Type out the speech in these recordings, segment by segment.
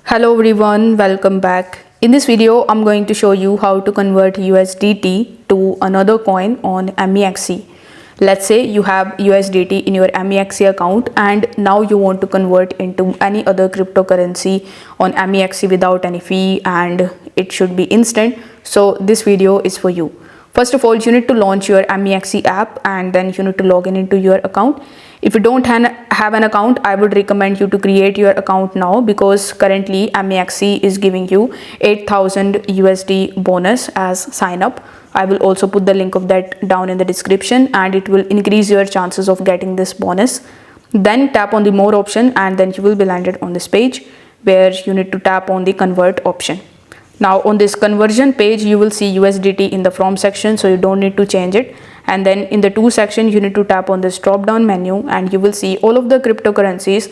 Hello everyone, welcome back. In this video, I'm going to show you how to convert USDT to another coin on MEXC. Let's say you have USDT in your MEXC account and now you want to convert into any other cryptocurrency on MEXC without any fee, and it should be instant. So this video is for you. First of all, you need to launch your MEXC app and then you need to log in into your account. If you don't have an account, I would recommend you to create your account now, because currently MEXC is giving you 8,000 USD bonus as sign up. I will also put the link of that down in the description, and it will increase your chances of getting this bonus. Then tap on the more option and then you will be landed on this page where you need to tap on the convert option. Now on this conversion page, you will see USDT in the from section, so you don't need to change it. And then in the to section, you need to tap on this drop down menu and you will see all of the cryptocurrencies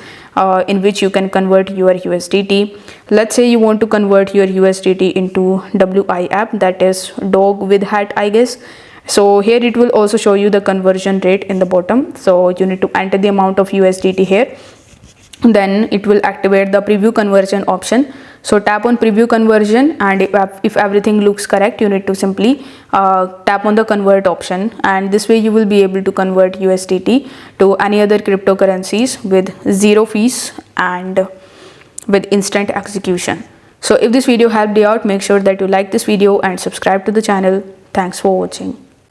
in which you can convert your USDT. Let's say you want to convert your USDT into WI app, that is dog with hat, I guess. So here it will also show you the conversion rate in the bottom. So you need to enter the amount of USDT here. Then it will activate the preview conversion option. So tap on preview conversion, and if everything looks correct, you need to simply tap on the convert option, and this way you will be able to convert USDT to any other cryptocurrencies with zero fees and with instant execution. So if this video helped you out, make sure that you like this video and subscribe to the channel. Thanks for watching.